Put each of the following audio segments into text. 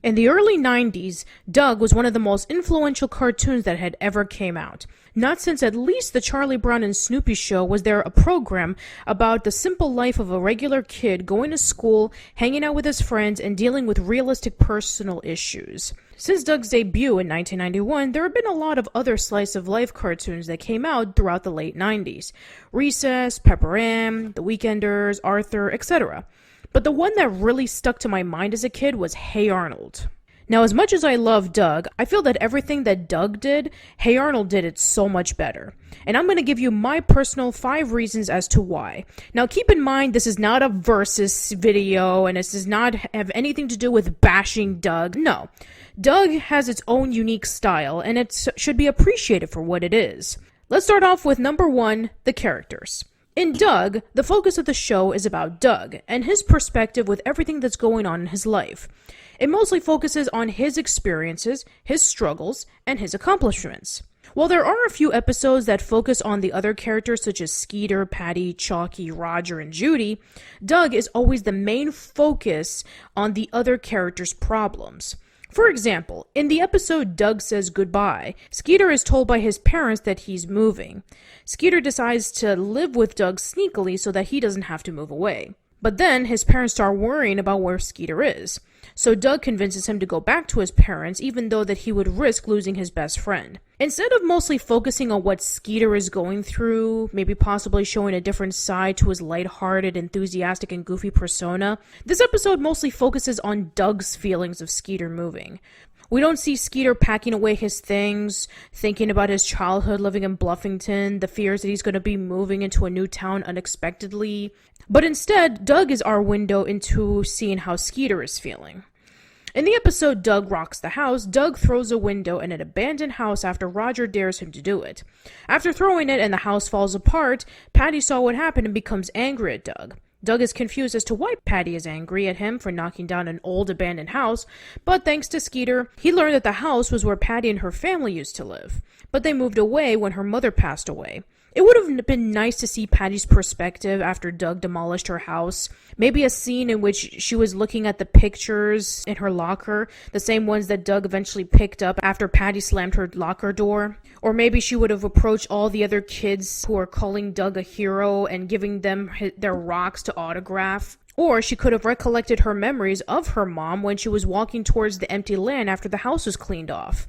In the early 90s, Doug was one of the most influential cartoons that had ever came out. Not since at least the Charlie Brown and Snoopy show was there a program about the simple life of a regular kid going to school, hanging out with his friends, and dealing with realistic personal issues. Since Doug's debut in 1991, there have been a lot of other slice-of-life cartoons that came out throughout the late 90s. Recess, Pepper Ann, The Weekenders, Arthur, etc. But the one that really stuck to my mind as a kid was Hey Arnold. Now, as much as I love Doug, I feel that everything that Doug did, Hey Arnold did it so much better. And I'm going to give you my personal 5 reasons as to why. Now, keep in mind, this is not a versus video, and this does not have anything to do with bashing Doug. No. Doug has its own unique style, and it should be appreciated for what it is. Let's start off with number 1, the characters. In Doug, the focus of the show is about Doug and his perspective with everything that's going on in his life. It mostly focuses on his experiences, his struggles, and his accomplishments. While there are a few episodes that focus on the other characters such as Skeeter, Patty, Chalky, Roger, and Judy, Doug is always the main focus on the other characters' problems. For example, in the episode Doug Says Goodbye, Skeeter is told by his parents that he's moving. Skeeter decides to live with Doug sneakily so that he doesn't have to move away. But then his parents start worrying about where Skeeter is. So Doug convinces him to go back to his parents even though that he would risk losing his best friend. Instead of mostly focusing on what Skeeter is going through, maybe possibly showing a different side to his lighthearted, enthusiastic, and goofy persona, this episode mostly focuses on Doug's feelings of Skeeter moving. We don't see Skeeter packing away his things, thinking about his childhood living in Bluffington, the fears that he's going to be moving into a new town unexpectedly. But instead, Doug is our window into seeing how Skeeter is feeling. In the episode Doug Rocks the House, Doug throws a window in an abandoned house after Roger dares him to do it. After throwing it and the house falls apart, Patty saw what happened and becomes angry at Doug. Doug is confused as to why Patty is angry at him for knocking down an old abandoned house, but thanks to Skeeter, he learned that the house was where Patty and her family used to live. But they moved away when her mother passed away. It would have been nice to see Patty's perspective after Doug demolished her house. Maybe a scene in which she was looking at the pictures in her locker, the same ones that Doug eventually picked up after Patty slammed her locker door. Or maybe she would have approached all the other kids who are calling Doug a hero and giving them their rocks to autograph. Or she could have recollected her memories of her mom when she was walking towards the empty land after the house was cleaned off.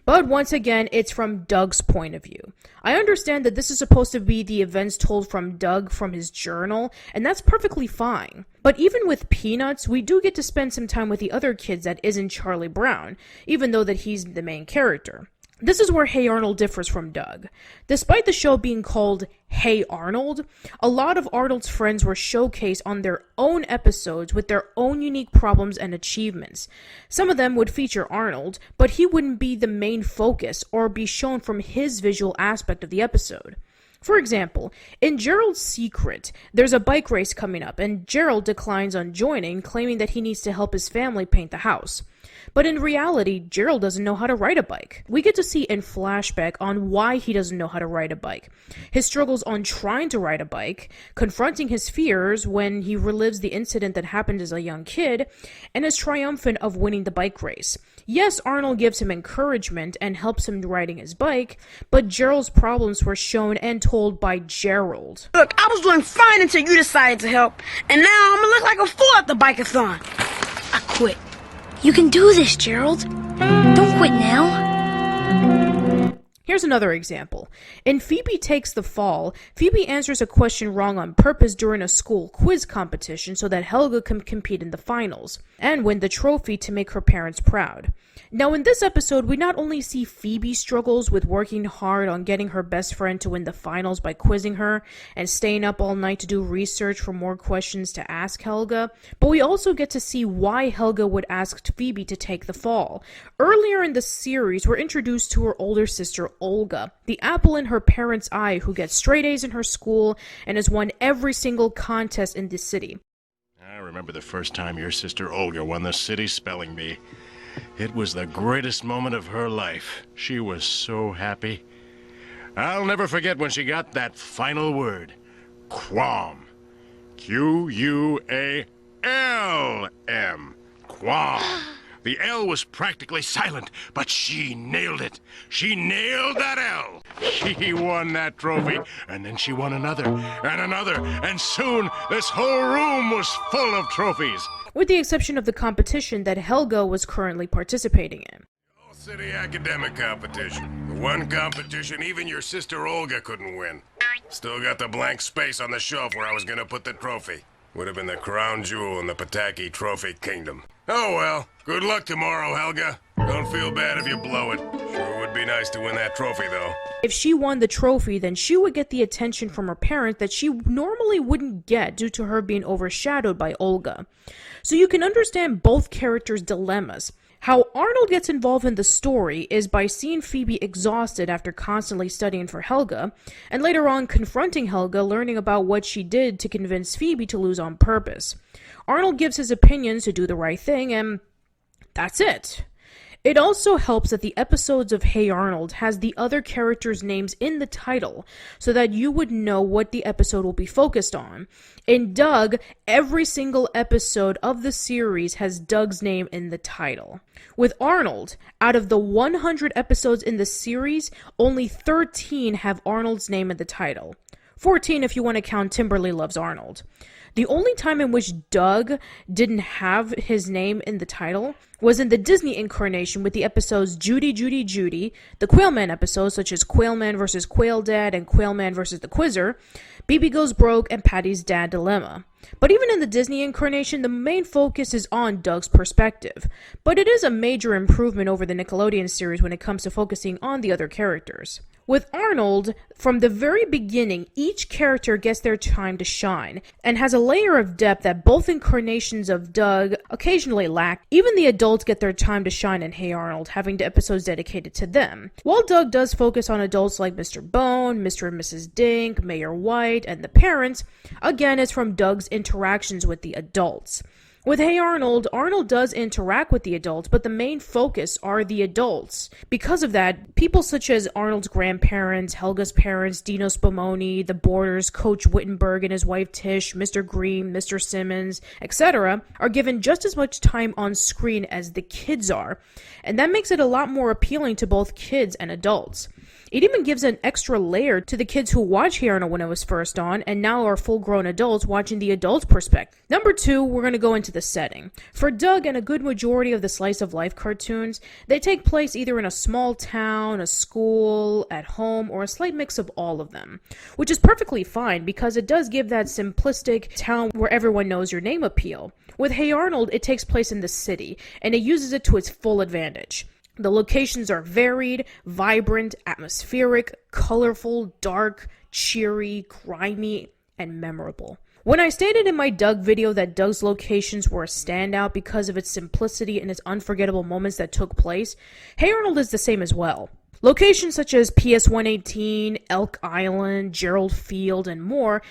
But once again, it's from Doug's point of view. I understand that this is supposed to be the events told from Doug from his journal, and that's perfectly fine. But even with Peanuts, we do get to spend some time with the other kids that isn't Charlie Brown, even though that he's the main character. This is where Hey Arnold differs from Doug. Despite the show being called Hey Arnold, a lot of Arnold's friends were showcased on their own episodes with their own unique problems and achievements. Some of them would feature Arnold, but he wouldn't be the main focus or be shown from his visual aspect of the episode. For example, in Gerald's Secret, there's a bike race coming up, and Gerald declines on joining, claiming that he needs to help his family paint the house. But in reality, Gerald doesn't know how to ride a bike. We get to see in flashback on why he doesn't know how to ride a bike. His struggles on trying to ride a bike, confronting his fears when he relives the incident that happened as a young kid, and his triumphant of winning the bike race. Yes, Arnold gives him encouragement and helps him riding his bike, but Gerald's problems were shown and told by Gerald. Look, I was doing fine until you decided to help, and now I'm gonna look like a fool at the bike-a-thon. I quit. You can do this, Gerald. Don't quit now. Here's another example. In Phoebe Takes the Fall, Phoebe answers a question wrong on purpose during a school quiz competition so that Helga can compete in the finals and win the trophy to make her parents proud. Now in this episode, we not only see Phoebe struggles with working hard on getting her best friend to win the finals by quizzing her and staying up all night to do research for more questions to ask Helga, but we also get to see why Helga would ask Phoebe to take the fall. Earlier in the series, we're introduced to her older sister Olga, the apple in her parents' eye who gets straight A's in her school and has won every single contest in the city. I remember the first time your sister Olga won the city spelling bee. It was the greatest moment of her life. She was so happy. I'll never forget when she got that final word. Qualm. Qualm. Qualm. The L was practically silent, but she nailed it. She nailed that L. She won that trophy, and then she won another, and soon this whole room was full of trophies. With the exception of the competition that Helga was currently participating in. City academic competition. The one competition even your sister Olga couldn't win. Still got the blank space on the shelf where I was gonna put the trophy. Would have been the crown jewel in the Pataki Trophy Kingdom. Oh well, good luck tomorrow, Helga. Don't feel bad if you blow it. Sure would be nice to win that trophy, though. If she won the trophy, then she would get the attention from her parent that she normally wouldn't get due to her being overshadowed by Olga. So you can understand both characters' dilemmas. How Arnold gets involved in the story is by seeing Phoebe exhausted after constantly studying for Helga, and later on confronting Helga, learning about what she did to convince Phoebe to lose on purpose. Arnold gives his opinions to do the right thing, and that's it. It also helps that the episodes of Hey Arnold has the other characters' names in the title, so that you would know what the episode will be focused on. In Doug, every single episode of the series has Doug's name in the title. With Arnold, out of the 100 episodes in the series, only 13 have Arnold's name in the title. 14 if you want to count Timberly Loves Arnold. The only time in which Doug didn't have his name in the title was in the Disney incarnation with the episodes Judy, Judy, Judy, the Quailman episodes such as Quailman vs. Quail Dad and Quailman vs. the Quizzer, BB Goes Broke, and Patty's Dad Dilemma. But even in the Disney incarnation, the main focus is on Doug's perspective. But it is a major improvement over the Nickelodeon series when it comes to focusing on the other characters. With Arnold, from the very beginning, each character gets their time to shine, and has a layer of depth that both incarnations of Doug occasionally lack. Even the adults get their time to shine in Hey Arnold, having the episodes dedicated to them. While Doug does focus on adults like Mr. Bone, Mr. and Mrs. Dink, Mayor White, and the parents, again, it's from Doug's interactions with the adults. With Hey Arnold, Arnold does interact with the adults, but the main focus are the adults. Because of that, people such as Arnold's grandparents, Helga's parents, Dino Spumoni, the Boarders, Coach Wittenberg and his wife Tish, Mr. Green, Mr. Simmons, etc., are given just as much time on screen as the kids are. And that makes it a lot more appealing to both kids and adults. It even gives an extra layer to the kids who watched Hey Arnold when it was first on, and now are full-grown adults watching the adults' perspective. Number 2, we're going to go into the setting. For Doug and a good majority of the slice-of-life cartoons, they take place either in a small town, a school, at home, or a slight mix of all of them. Which is perfectly fine, because it does give that simplistic town where everyone knows your name appeal. With Hey Arnold, it takes place in the city, and it uses it to its full advantage. The locations are varied, vibrant, atmospheric, colorful, dark, cheery, grimy, and memorable. When I stated in my Doug video that Doug's locations were a standout because of its simplicity and its unforgettable moments that took place, Hey Arnold is the same as well. Locations such as PS 118, Elk Island, Gerald Field, and more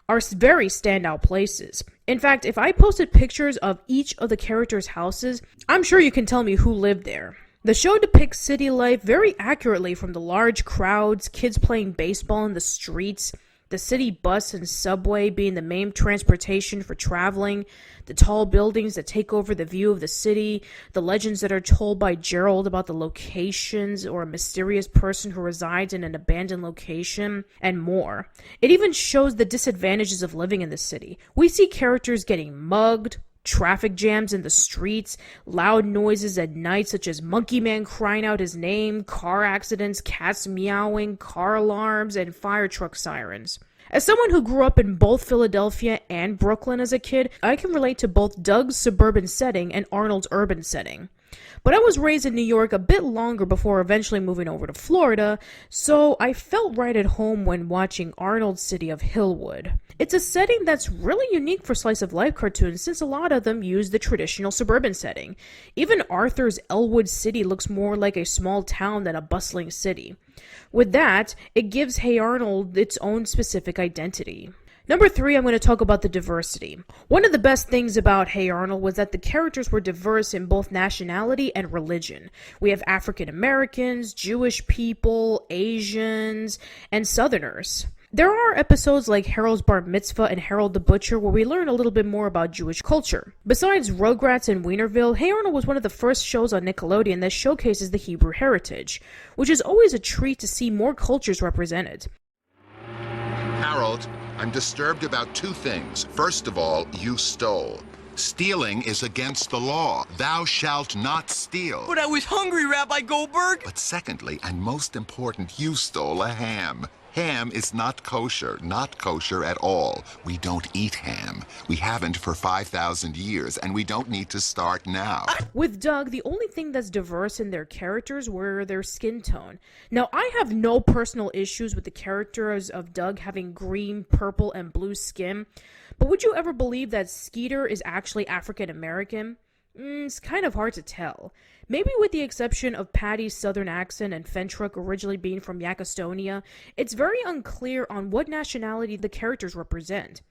are very standout places. In fact, if I posted pictures of each of the characters' houses, I'm sure you can tell me who lived there. The show depicts city life very accurately, from the large crowds, kids playing baseball in the streets, the city bus and subway being the main transportation for traveling, the tall buildings that take over the view of the city, the legends that are told by Gerald about the locations or a mysterious person who resides in an abandoned location, and more. It even shows the disadvantages of living in the city. We see characters getting mugged, traffic jams in the streets, loud noises at night such as Monkey Man crying out his name, car accidents, cats meowing, car alarms, and fire truck sirens. As someone who grew up in both Philadelphia and Brooklyn as a kid, I can relate to both Doug's suburban setting and Arnold's urban setting. But I was raised in New York a bit longer before eventually moving over to Florida, so I felt right at home when watching Arnold's city of Hillwood. It's a setting that's really unique for slice-of-life cartoons, since a lot of them use the traditional suburban setting. Even Arthur's Elwood City looks more like a small town than a bustling city. With that, it gives Hey Arnold its own specific identity. Number 3, I'm going to talk about the diversity. One of the best things about Hey Arnold was that the characters were diverse in both nationality and religion. We have African Americans, Jewish people, Asians, and Southerners. There are episodes like Harold's Bar Mitzvah and Harold the Butcher where we learn a little bit more about Jewish culture. Besides Rugrats and Wienerville, Hey Arnold was one of the first shows on Nickelodeon that showcases the Hebrew heritage, which is always a treat to see more cultures represented. Harold, I'm disturbed about two things. First of all, you stole. Stealing is against the law. Thou shalt not steal. But I was hungry, Rabbi Goldberg. But secondly, and most important, you stole a ham. Ham is not kosher at all. We don't eat ham. We haven't for 5,000 years, and we don't need to start now. With Doug, the only thing that's diverse in their characters were their skin tone. Now, I have no personal issues with the characters of Doug having green, purple, and blue skin, but would you ever believe that Skeeter is actually African American? It's kind of hard to tell. Maybe with the exception of Patty's southern accent and Fentrick originally being from Yakistonia, it's very unclear on what nationality the characters represent.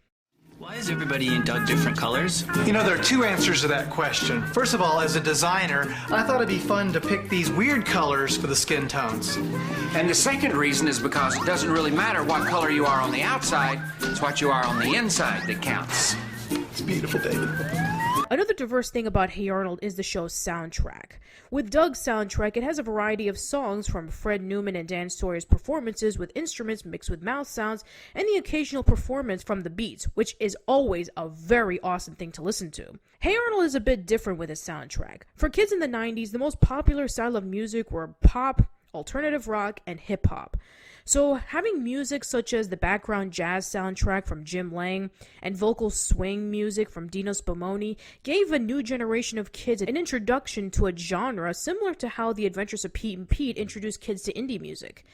Why is everybody in Doug different colors? You know, there are two answers to that question. First of all, as a designer, I thought it'd be fun to pick these weird colors for the skin tones. And the second reason is because it doesn't really matter what color you are on the outside, it's what you are on the inside that counts. It's beautiful, David. Another diverse thing about Hey Arnold is the show's soundtrack. With Doug's soundtrack, it has a variety of songs from Fred Newman and Dan Sawyer's performances with instruments mixed with mouth sounds and the occasional performance from the Beats, which is always a very awesome thing to listen to. Hey Arnold is a bit different with his soundtrack. For kids in the 90s, the most popular style of music were pop, alternative rock, and hip-hop. So having music such as the background jazz soundtrack from Jim Lang and vocal swing music from Dino Spumoni gave a new generation of kids an introduction to a genre similar to how The Adventures of Pete and Pete introduced kids to indie music.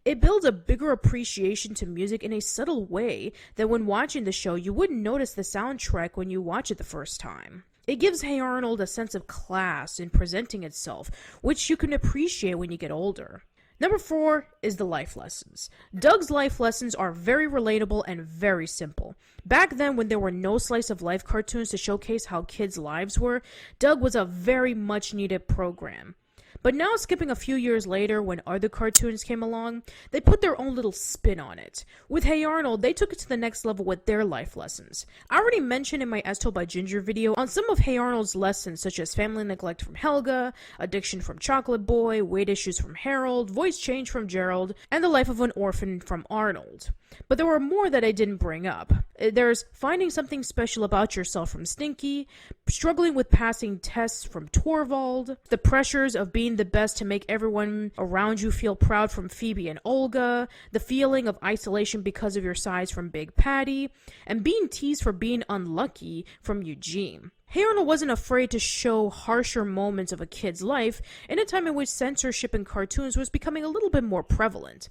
It builds a bigger appreciation to music in a subtle way that when watching the show you wouldn't notice the soundtrack when you watch it the first time. It gives Hey Arnold a sense of class in presenting itself, which you can appreciate when you get older. Number 4 is the life lessons. Doug's life lessons are very relatable and very simple. Back then, when there were no slice of life cartoons to showcase how kids' lives were, Doug was a very much needed program. But now, skipping a few years later, when other cartoons came along, they put their own little spin on it. With Hey Arnold, they took it to the next level with their life lessons. I already mentioned in my As Told by Ginger video on some of Hey Arnold's lessons, such as family neglect from Helga, addiction from Chocolate Boy, weight issues from Harold, voice change from Gerald, and the life of an orphan from Arnold. But there were more that I didn't bring up. There's finding something special about yourself from Stinky, struggling with passing tests from Torvald, the pressures of being the best to make everyone around you feel proud from Phoebe and Olga, the feeling of isolation because of your size from Big Patty, and being teased for being unlucky from Eugene. Hey Arnold wasn't afraid to show harsher moments of a kid's life in a time in which censorship in cartoons was becoming a little bit more prevalent.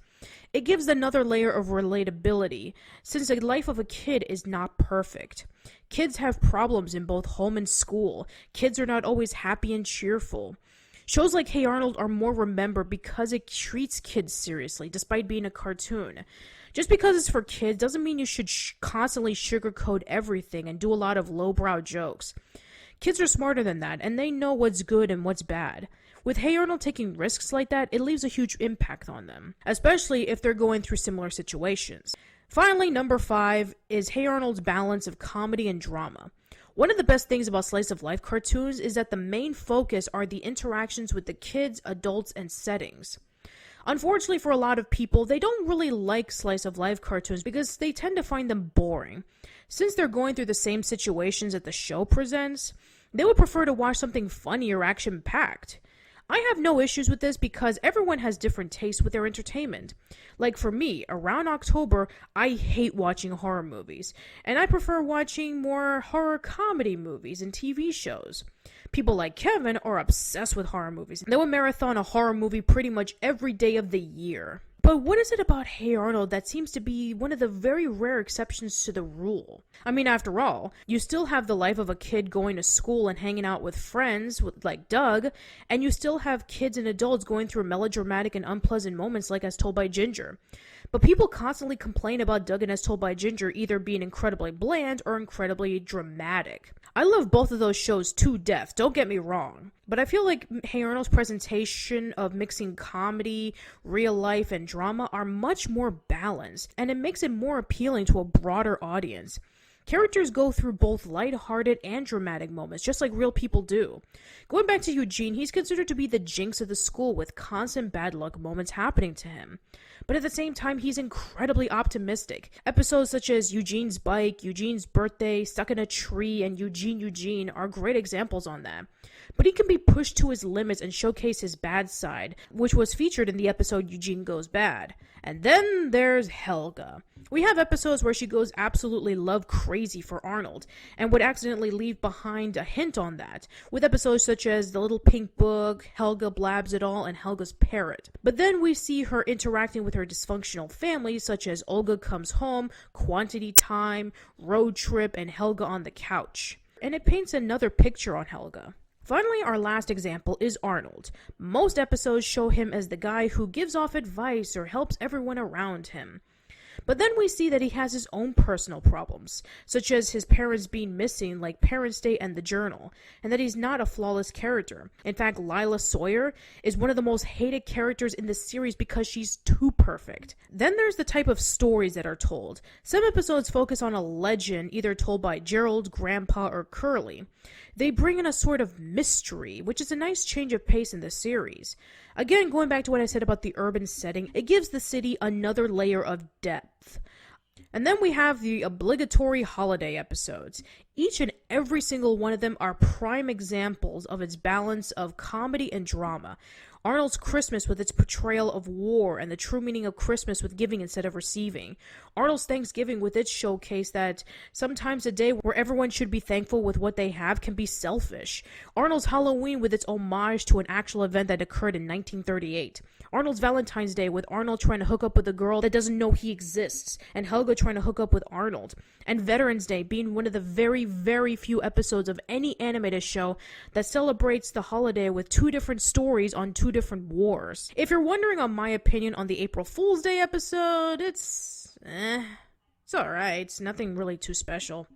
It gives another layer of relatability, since the life of a kid is not perfect. Kids have problems in both home and school. Kids are not always happy and cheerful. Shows like Hey Arnold are more remembered because it treats kids seriously, despite being a cartoon. Just because it's for kids doesn't mean you should constantly sugarcoat everything and do a lot of lowbrow jokes. Kids are smarter than that, and they know what's good and what's bad. With Hey Arnold taking risks like that, it leaves a huge impact on them, especially if they're going through similar situations. Finally, number 5 is Hey Arnold's balance of comedy and drama. One of the best things about slice of life cartoons is that the main focus are the interactions with the kids, adults, and settings. Unfortunately for a lot of people, they don't really like slice of life cartoons because they tend to find them boring. Since they're going through the same situations that the show presents, they would prefer to watch something funny or action-packed. I have no issues with this because everyone has different tastes with their entertainment. Like for me, around October, I hate watching horror movies, and I prefer watching more horror comedy movies and TV shows. People like Kevin are obsessed with horror movies. They will marathon a horror movie pretty much every day of the year. But what is it about Hey Arnold that seems to be one of the very rare exceptions to the rule? I mean, after all, you still have the life of a kid going to school and hanging out with friends, like Doug, and you still have kids and adults going through melodramatic and unpleasant moments like As Told by Ginger. But people constantly complain about Doug and As Told by Ginger either being incredibly bland or incredibly dramatic. I love both of those shows to death, don't get me wrong. But I feel like Hey Arnold's presentation of mixing comedy, real life, and drama are much more balanced, and it makes it more appealing to a broader audience. Characters go through both lighthearted and dramatic moments, just like real people do. Going back to Eugene, he's considered to be the jinx of the school with constant bad luck moments happening to him. But at the same time, he's incredibly optimistic. Episodes such as Eugene's bike, Eugene's birthday, Stuck in a Tree, and Eugene are great examples on that. But he can be pushed to his limits and showcase his bad side, which was featured in the episode Eugene Goes Bad. And then there's Helga. We have episodes where she goes absolutely love crazy for Arnold, and would accidentally leave behind a hint on that, with episodes such as The Little Pink Book, Helga Blabs It All, and Helga's Parrot. But then we see her interacting with her dysfunctional family, such as Olga Comes Home, Quantity Time, Road Trip, and Helga on the Couch. And it paints another picture on Helga. Finally, our last example is Arnold. Most episodes show him as the guy who gives off advice or helps everyone around him. But then we see that he has his own personal problems, such as his parents being missing like Parents' Day and The Journal, and that he's not a flawless character. In fact, Lila Sawyer is one of the most hated characters in the series because she's too perfect. Then there's the type of stories that are told. Some episodes focus on a legend either told by Gerald, Grandpa, or Curly. They bring in a sort of mystery, which is a nice change of pace in the series. Again, going back to what I said about the urban setting, it gives the city another layer of depth. And then we have the obligatory holiday episodes. Each and every single one of them are prime examples of its balance of comedy and drama. Arnold's Christmas with its portrayal of war and the true meaning of Christmas with giving instead of receiving. Arnold's Thanksgiving with its showcase that sometimes a day where everyone should be thankful with what they have can be selfish. Arnold's Halloween with its homage to an actual event that occurred in 1938. Arnold's Valentine's Day with Arnold trying to hook up with a girl that doesn't know he exists, and Helga trying to hook up with Arnold. And Veterans Day being one of the very, very few episodes of any animated show that celebrates the holiday with two different stories on two different wars. If you're wondering on my opinion on the April Fool's Day episode, it's alright. Nothing really too special.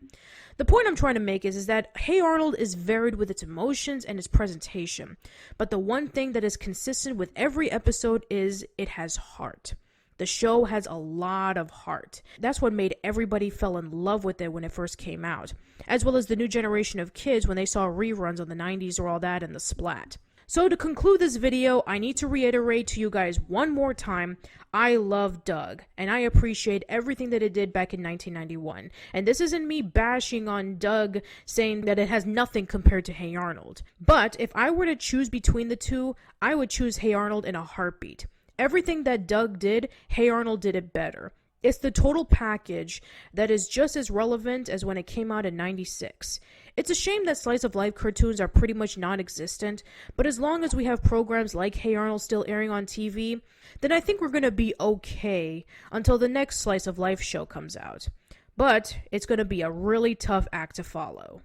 The point I'm trying to make is that Hey Arnold is varied with its emotions and its presentation. But the one thing that is consistent with every episode is it has heart. The show has a lot of heart. That's what made everybody fell in love with it when it first came out, as well as the new generation of kids when they saw reruns on the 90s or all that and the Splat. So to conclude this video, I need to reiterate to you guys one more time, I love Doug, and I appreciate everything that it did back in 1991. And this isn't me bashing on Doug, saying that it has nothing compared to Hey Arnold. But if I were to choose between the two, I would choose Hey Arnold in a heartbeat. Everything that Doug did, Hey Arnold did it better. It's the total package that is just as relevant as when it came out in '96. It's a shame that slice of life cartoons are pretty much non-existent, but as long as we have programs like Hey Arnold still airing on TV, then I think we're gonna be okay until the next slice of life show comes out. But it's gonna be a really tough act to follow.